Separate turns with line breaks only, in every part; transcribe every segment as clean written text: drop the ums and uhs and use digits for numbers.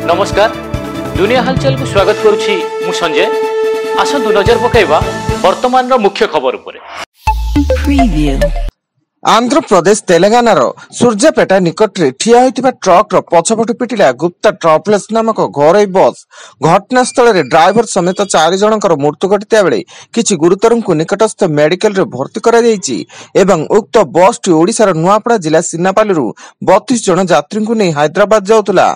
नमस्कार दुनिया हालचाल को स्वागत करुछि मु संजय। आसंतु नजर पकाइबा वर्तमान रो मुख्य खबर उपरे।
आंध्र प्रदेश तेलंगानार सूर्यापेटा निकट में ठिया होइतिबा ट्रक रो पछपटु पिटिला गुप्ता ट्रावेल्स नामक घरोई बस। घटनास्थल रे ड्राइवर समेत 4 जनकर मृत्यु घटिता बेले किछि गुरुतरଙ୍କୁ निकटस्थ मेडिकल रे भर्ती करा जायछि एवं उक्त बस टी ओडिसा रो नुआपड़ा जिला सिन्नापालीरु 32 जन यात्री को नै हैदराबाद जाउतला।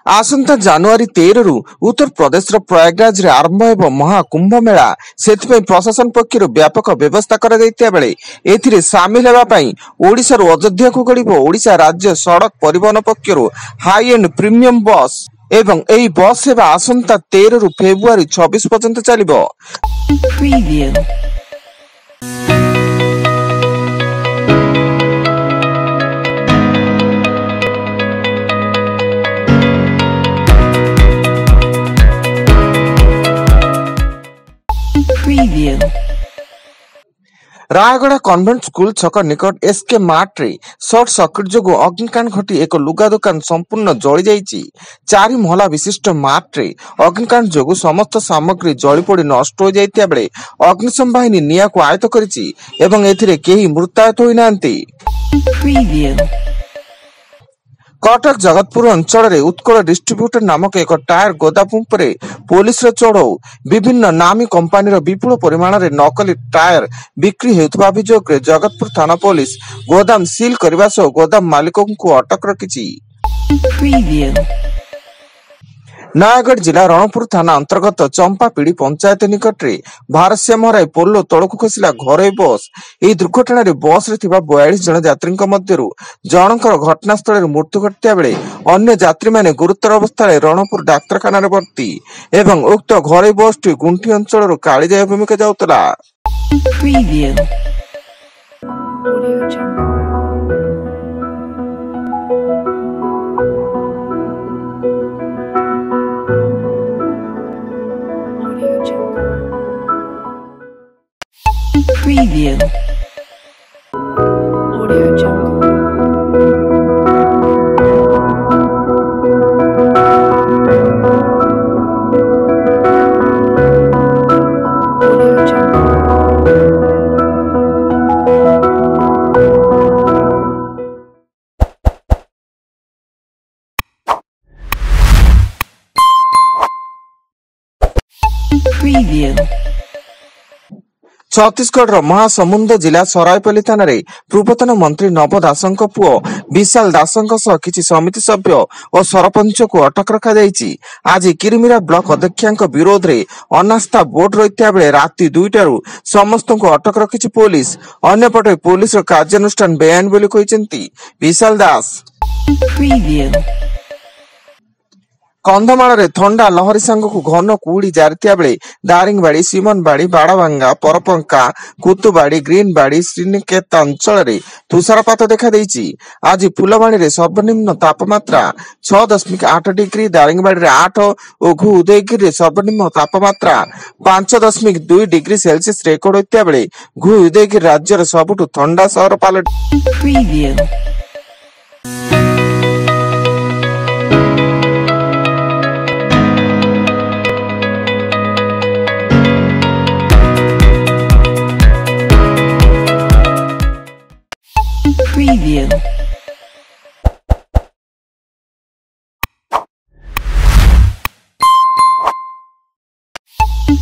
आसंता जनवरी 13 रु उत्तर प्रदेश प्रयागराज रे आरंभ हेबो महाकुंभ मेला। सेथिपई प्रशासन पक्षरु व्यापक व्यवस्था करा दैतिया बेले एथिरे शामिल हेबा पई ओडिसा रो अयोध्या को गड़िबो ओडिसा राज्य सड़क परिवहन पक्षरु हाई एंड प्रीमियम बस एवं एई बस सेवा आसंता 13 रु फेब्रुआरी 26 पर्यंत चलिबो। रायगड़ा कन्वेंट स्कूल छक निकट एसके मार्ट रे शॉर्ट सर्किट जोगु अग्निकांड घटी एक लुगा दुकान संपूर्ण जली जाइछि। 4 महला विशिष्ट मार्ट रे अग्निकांड जोगु समस्त सामग्री जली पड़ी नष्ट हो जाइतिया बेले अग्निशम बाहिनी निया को आयत्त करिछि एवं एथिरे केही मृताहत होई नांती। कटक जगतपुर अंचल रे उत्कल डिस्ट्रीब्यूटर नामक एक टायर गोदाम पर पुलिस रे चढ़ऊ विभिन्न नामी कंपानी विपुल परिमाण रे नकली टायर बिक्री हेउथबा अभियोग रे जगतपुर थाना पुलिस गोदाम सील करबा सह गोदाम मालिक को अटक रखिछि। नयागढ़ जिला रणपुर थाना अंतर्गत चंपापीड़ी पंचायत निकट में भारसाम्य हराई पोलो तलक खसला घरोई बस। यह दुर्घटना रे बस रे थिबा 42 जन यात्री मध्यरु जनकर घटनास्थल मृत्यु घटिता बेले अन्य यात्री माने गुरुतर अवस्था रणपुर डाक्तरखाना रे भर्ती एवं उक्त घरोई बस टी गुंठी अंचल कालीजाई भूमिका जाउतला।
Preview. Audio Jungle. Audio Jungle. Preview.
Chhattisgarh Mahasamund जिला सरायपल्ली थाना पूर्वतन मंत्री नव दासंक पुओ विशाल दासंक सह किछि समिति सभ्य और सरपंच को अटक रखा जायछि। आज किरिमिरा ब्लॉक अध्यक्ष विरोध रे अनास्था वोट रहिता बेले राति 2टारू समस्त को अटक रखिछि पुलिस। अन्यपटे पुलिस कार्यानुष्ठान बेआईन बोली कहिसेंती विशाल दास। कंधमाल रे थंडा लहरी सांगकु घन कुड़ी जारितिया बेले दारिंगबाड़ी सिमनबाड़ी बाड़ाभांगा परपंका कुतुबाड़ी ग्रीनबाड़ी श्रीनिकेत अंचल रे तुषारपात देखा देइछि। आज फुलबाणी रे सर्वनिम्न तापमात्रा 6.8 डिग्री दारिंगबाड़ी रे 8 और घु उदयगिरी रे सर्वनिम्न तापमात्रा 5.2 डिग्री सेल्सियस रेकर्ड होइतिया बेले घु उदयगिरी राज्य रे सबुठु थंडा शहर पालट।
Preview.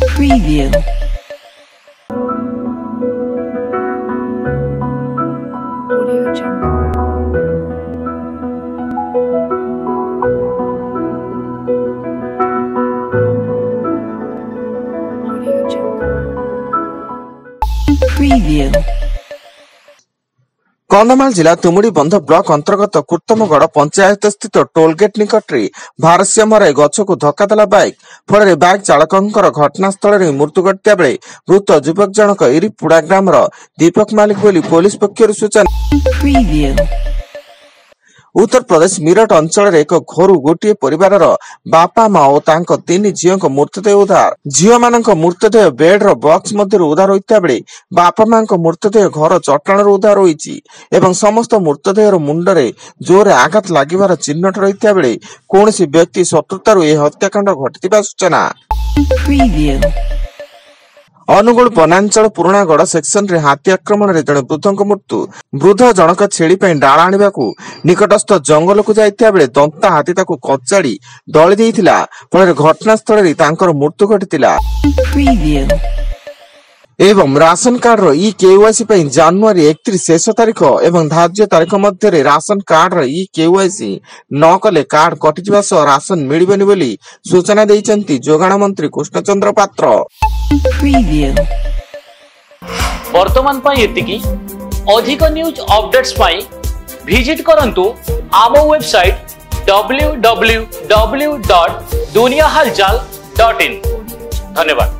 Preview. Audio Jungle. Audio Jungle. Preview.
Kandhamal जिला तुमुड़ी बंध ब्लॉक अंतर्गत कुर्तमगढ़ पंचायत स्थित टोलगेट निकट में भारसाम्य हराई गछ को धक्का देला बाइक फल बाइक चालकर घटनास्थल में मृत्यु घटिता बेले मृत युवक जनक इरिपुड़ा ग्राम दीपक मालिक बोली पुलिस पक्षर सूचना। उत्तर प्रदेश मिरट अंचल एक घर गोटे परिवार बापा माँ और तांको 3 झील मृतदेह उद्धार। झील मान मृतदेह बेड्र बक्स मध्य उद्धार होता बेले बापा माँ मृतदेह घर चट्टाण उद्धार होती एवं समस्त मृतदेह मुंडरे जोर आघात लागिबार चिन्हट रही बेले कौन व्यक्ति शत्रुतार यह हत्याकांड घटी सूचना।
Preview.
अनुगुल वनांचल पुराणागढ़ सेक्शन रे हाथी आक्रमण रे जने वृद्धक मृत्यु। वृद्ध जनक छेली डाल आनिबाकू निकटस्थ जंगल को जाइतिया बेले दंता हाथी ताकू कचाड़ी दଳି देइथिला फଳରେ घटनास्थल रे तांकर मृत्यु घटितिला।
Preview.
एवं राशन कार्ड रो ई केवाईसी पई जनवरी 31 शेष तारीख एवं धार्य तारीख मध्य रे राशन कार्ड रो ई केवाईसी न कले कार्ड कटिजिबा सह राशन मिलिबनि बोली सूचना दैचंती जोगाण मंत्री कृष्णचंद्र पात्र।
Preview.
वर्तमान पाई एतिकी अधिक न्यूज अपडेट्स पाई विजिट करंतु आम वेबसाइट www.duniyahalchal.in। धन्यवाद।